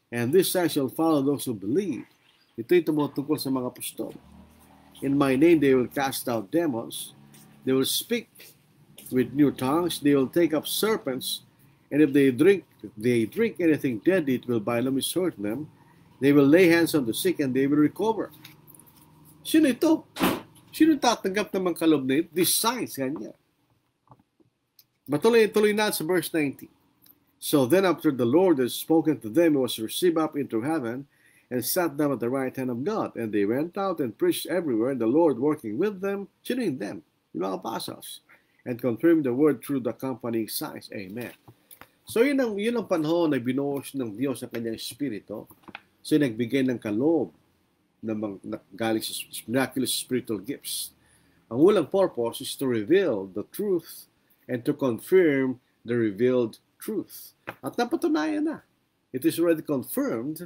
And this sign shall follow those who believe. Ito'y tumutungkol sa mga apostol. In my name they will cast out demons. They will speak with new tongues. They will take up serpents. And if they drink anything deadly, it will by no means hurt them. They will lay hands on the sick and they will recover. Sino ito? Sino tatanggap ng mga kalob na ito? These signs, kanya. Tuloy na sa verse 19. So then after the Lord had spoken to them, he was received up into heaven and sat down at the right hand of God. And they went out and preached everywhere, and the Lord working with them, sino in them? Yung mga apostles. And confirmed the word through the accompanying signs. Amen. So yun ang panahon na binuhos ng Diyos sa kanyang Espiritu. So nagbigay ng kaloob ng galing sa miraculous spiritual gifts. Ang ulang purpose is to reveal the truth and to confirm the revealed truth. At napatunayan na. It is already confirmed.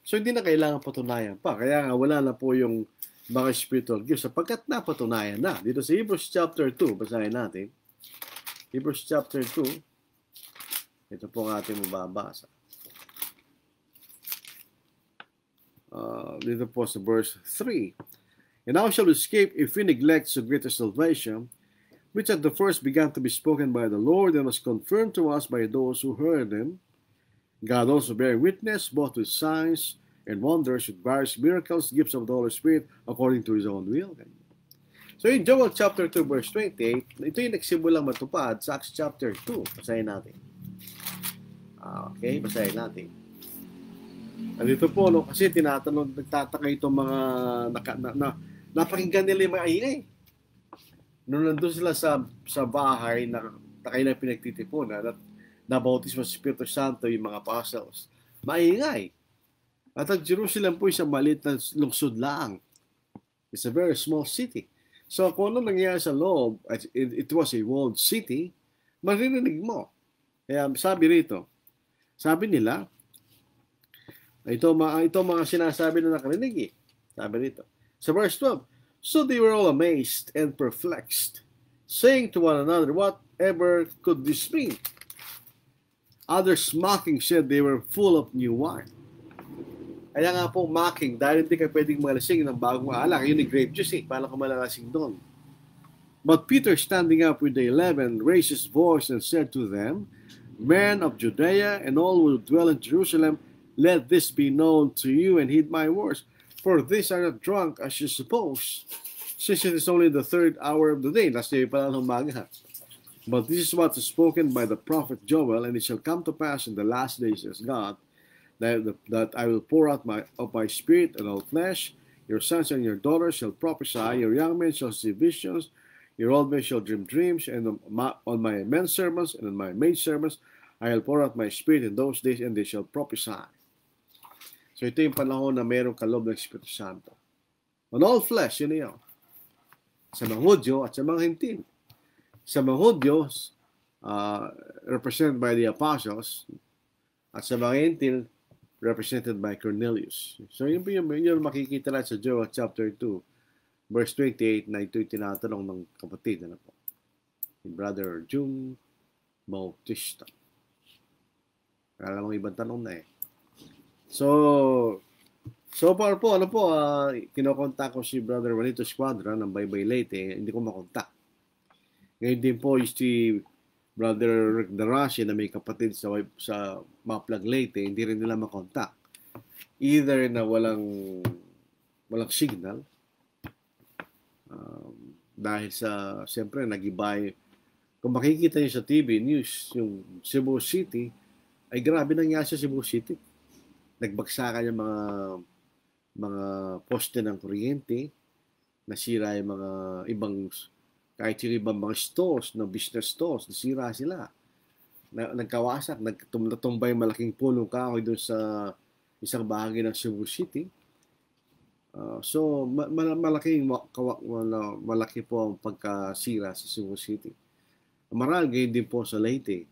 So hindi na kailangan patunayan pa. Kaya nga wala na po yung mga spiritual gifts sapagkat napatunayan na. Dito sa Hebrews chapter 2, basahin natin. Hebrews chapter 2. Ito po ang ating mababasa. Dito po sa verse 3. And how shall we escape if we neglect so great a salvation, which at the first began to be spoken by the Lord and was confirmed to us by those who heard him? God also bearing witness, both with signs and wonders, with various miracles, gifts of the Holy Spirit, according to His own will. So in Joel chapter 2, verse 28, ito yung nagsimulang matupad sa Acts chapter 2. Basahin natin. Okay, basahin natin. Dito po, no, kasi nagtataka itong mga napakinggan nila yung maingay. Nung nandun sila sa bahay na kailang pinagtitipunan at nabautismo sa Espiritu Santo yung mga apostles, maingay. At ang Jerusalem po isang maliit na lungsod lang. It's a very small city. So kung ano nangyayari sa loob, it was a walled city, maririnig mo. Kaya sabi nila, ito mga sinasabi na nakarinig. Sabi rito. Sa verse 12, so they were all amazed and perplexed, saying to one another, whatever could this mean? Others mocking said they were full of new wine. Kaya nga po mocking, dahil hindi ka pwedeng malasing ng bagong alak. Yun yung grape juice paano ka malalasing doon? But Peter, standing up with the 11, raised his voice and said to them, men of Judea and all who dwell in Jerusalem, let this be known to you and heed my words. For these are not drunk as you suppose, since it is only the 3rd hour of the day. Last day pa lang ng umaga. But this is what is spoken by the prophet Joel, and it shall come to pass in the last days, says God, that I will pour out of my spirit on all flesh. Your sons and your daughters shall prophesy, your young men shall see visions, your old men shall dream dreams, and on my men servants and on my maid servants I will pour out my spirit in those days, and they shall prophesy. So ito yung panahon na mayroong kaloob ng Espiritu Santo. On all flesh, yun yun. Sa mga Hudyo at sa mga Hintil. Sa mga Hudyo, represented by the apostles, at sa mga Hintil, represented by Cornelius. So yun makikita natin sa Joel chapter 2, verse 28, na ito'y tinatanong ng kapatid. Ano po? Si Brother Jung Bautista. Alam mo ibang tanong na So far po, kinokontak ko si Brother Juanito Escuadra ng Baybay Leyte, hindi ko makontak. Ngayon din po si Brother Rick Darashi na may kapatid sa Maplag Leyte, hindi rin nila makontak. Either na walang signal, dahil siyempre nag-ibay. Kung makikita niyo sa TV news, yung Cebu City, ay grabe nangyari sa Cebu City. nagbagsakan yung mga poste ng kuryente, nasira yung mga ibang, kahit yung ibang mga stores, no, business stores, nasira sila. Nagkawasak, natumbay malaking punong kahoy doon sa isang bahagi ng Cebu City. So, malaki po ang pagkasira sa Cebu City. Maral, gayon din po sa Leyte.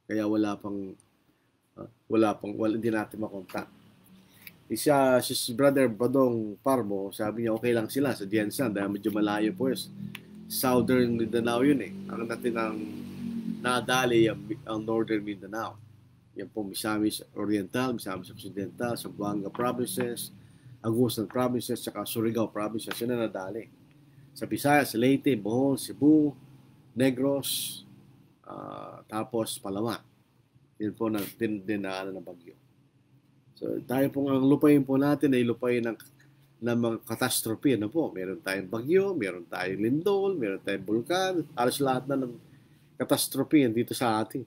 Kaya hindi natin makontak. Si Brother Badong Parmo, sabi niya okay lang sila sa Diansan dahil medyo malayo po yun. Southern Mindanao yun eh. Ang natin ang nadali ang Northern Mindanao. Yan po Misamis Oriental, Misamis Occidental, Zamboanga Provinces, Agusan Provinces, saka Surigao Provinces. Yan na nadali. Sa Visayas, Leyte, Bohol, Cebu, Negros, tapos Palawan. Yan po na dinaanan ng bagyo. So tayo pong ang lupain po natin ay lupain ng mga catastrophe. Ano po? Meron tayong bagyo, meron tayong lindol, meron tayong bulkan. Halos lahat na ng catastrophe dito sa atin.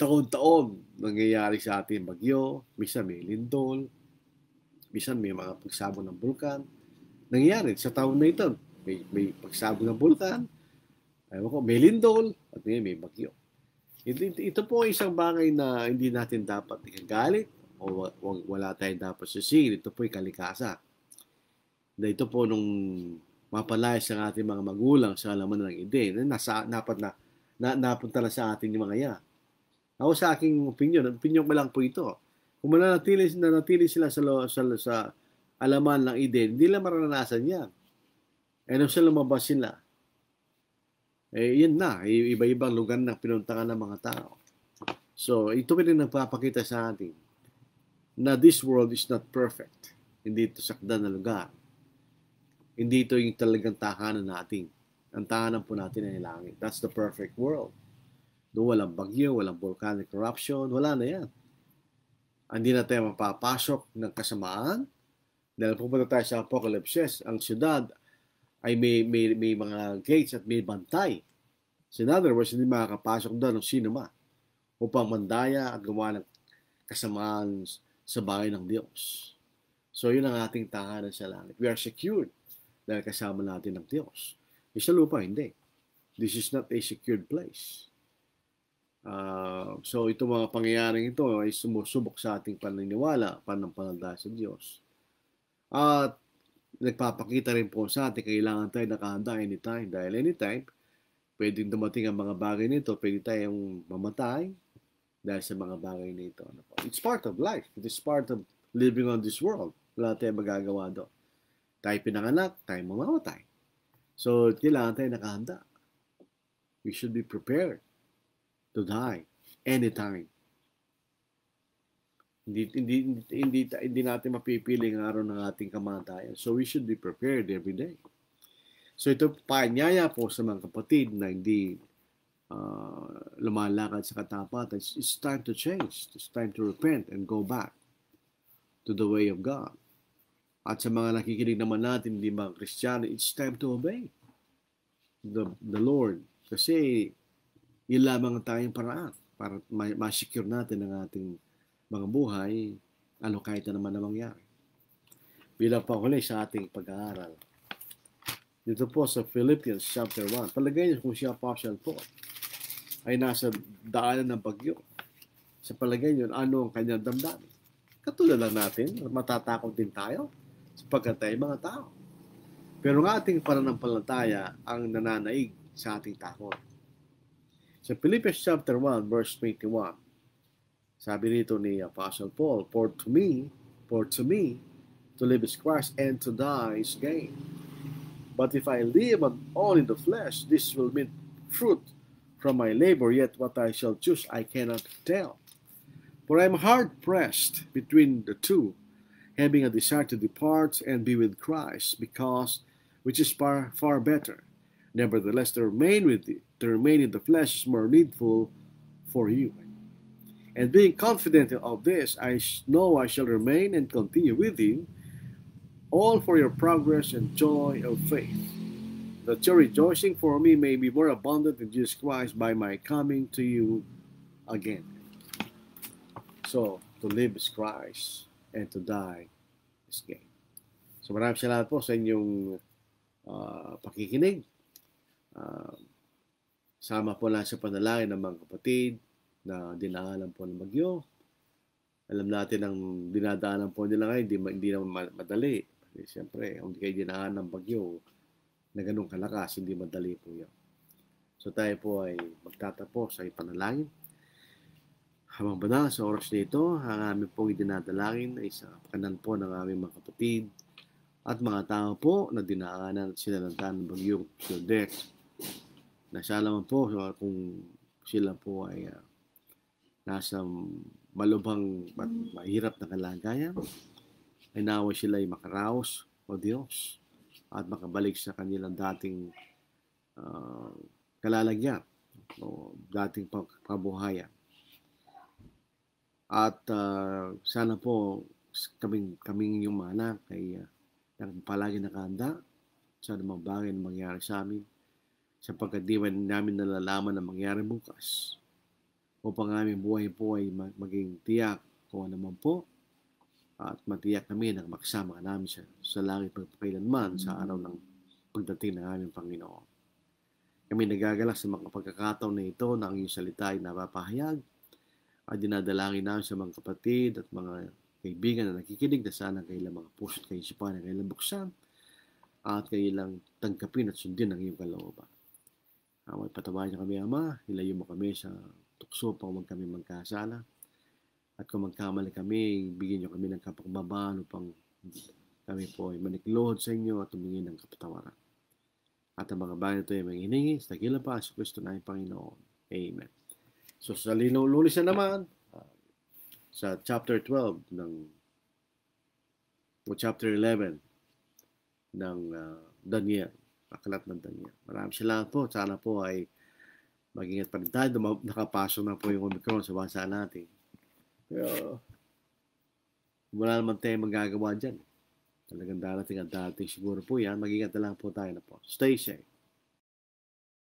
Taon-taon nangyayari sa atin bagyo, minsan may lindol, minsan may mga pagsabog ng bulkan. Nangyayari sa taon na ito, may pagsabog ng bulkan, may lindol, at may bagyo. Ito po isang bagay na hindi natin dapat ikagalit o wala tayong dapat sisihin. Ito po ay kalikasan. Ito po nung mapalayas ang ating mga magulang sa alaman ng ide, napunta na sa atin yung mga yan. Ako sa aking opinion ko lang po ito. Kung nanatili sila sa alaman ng ide, hindi lang maranasan yan. Nung sila lumabas sila, yun na, iba-ibang lugar na pinuntahan ng mga tao. So, ito rin nagpapakita sa atin na this world is not perfect. Hindi ito sakdan na lugar. Hindi ito yung talagang tahanan natin. Ang tahanan po natin ay langit. That's the perfect world. Doon walang bagyo, walang volcanic eruption, wala na yan. Hindi na tayo mapapasok ng kasamaan. Dahil pupunta tayo sa Apocalypse, ang syudad ay may mga gates at may bantay. So in other words, hindi makakapasok doon ng sino man upang mandaya at gumawa ng kasamaan sa bahay ng Diyos. So yun ang ating tahanan sa langit. We are secured dahil kasama natin ng Diyos. Sa lupa, hindi. This is not a secured place. So itong mga pangyayaring ito ay sumusubok sa ating paniniwala, pananampalataya sa Diyos. At nagpapakita rin po sa atin kailangan tayo nakahanda anytime. Dahil anytime, pwedeng dumating ang mga bagay nito, pwede tayong mamatay dahil sa mga bagay nito. It's part of life. It is part of living on this world. Wala tayong magagawa doon. Tayo pinanganak, tayo mamamatay. So kailangan tayo nakahanda. We should be prepared to die anytime. Hindi natin mapipili ang araw ng ating kamatayan. So we should be prepared every day. So ito paanyaya po sa mga kapatid na hindi lumalakad sa katapatan. It's time to change. It's time to repent and go back to the way of God. At sa mga nakikinig naman natin, hindi mga Kristiyano, it's time to obey the Lord. Kasi yun lamang tayong paraan para ma-secure natin ang ating mga buhay, kahit na naman na mangyari. Bilang panghuli sa ating pag-aaral. Dito po sa Philippians chapter 1, palagay niyo kung si Apostle Paul ay nasa daanan ng bagyo. Sa palagay niyo, ano ang kanyang damdamin? Katulad lang natin, matatakot din tayo sapagkat tayo mga tao. Pero ang ating pananampalataya ang nananaig sa ating takot. Sa Philippians chapter 1, verse 21, sabi rito ni Apostle Paul, For to me, to live is Christ, and to die is gain. But if I live on in the flesh, this will mean fruit from my labor, yet what I shall choose I cannot tell. For I am hard-pressed between the two, having a desire to depart and be with Christ, which is far, far better. Nevertheless, to remain in the flesh is more needful for you. And being confident of this, I know I shall remain and continue with you, all for your progress and joy of faith, that your rejoicing for me may be more abundant in Jesus Christ by my coming to you again. So, to live is Christ and to die is gain. So maraming salamat po sa inyong pakikinig. Sama po lang sa panalangin ng mga kapatid na dinaanan po ng bagyo. Alam natin ang dinadaanan po nila ngayon, hindi naman madali. Siyempre, kung hindi kayo dinaanan ng bagyo na ganun kalakas, hindi madali po yan. So tayo po ay magtatapos sa ipanalangin. Habang banal sa oras nito, ang aming pong idinadalangin ay sa kanan po ng aming mga kapatid at mga tao po na dinaanan at sinalanta ng bagyong Claudette. Na sana naman po kung sila po ay nasa malubhang at mahirap na kalagayan, ay nawa sila ay makaraos o Diyos at makabalik sa kanilang dating kalalagyan o dating pagkabuhayan. At sana po kaming inyong mga anak ay palagi nakahanda sa anumang bagay na mangyari sa amin sapagkat di namin nalalaman na mangyari bukas upang aming buhay po ay maging tiyak kung ano man po at matiyak kami na makasama namin sa langit pagpakailanman sa araw ng pagdating ng aming Panginoon. Kami nagagalak sa mga pagkakataon na ito na ang iyong salita ay napapahayag at dinadalangin namin sa mga kapatid at mga kaibigan na nakikinig na sana kailang mga puso at kaisipan na kailang buksan at kailang tangkapin at sundin ang iyong kalooban. May patawarin niyo kami, Ama, ilayo mo kami sa tukso upang huwag kami magkasala. At kung magkamali kami, bigyan niyo kami ng kapagbabaan upang kami po ay maniklohod sa inyo at tumingin ng kapatawaran. At ang mga bagay ito ay manghiningi sa dakilang pa sa Kristo na Panginoon. Amen. So sa lulis na naman, sa chapter 12 o chapter 11 ng Daniel, aklat ng Daniel. Maraming salamat po. Sana po ay mag-ingat pa rin tayo. Nakapasok na po yung Omicron sa bansa natin. Pero wala naman tayo magagawa dyan. Talagang darating at darating siguro po yan. Mag-ingat na lang po tayo na po. Stay safe.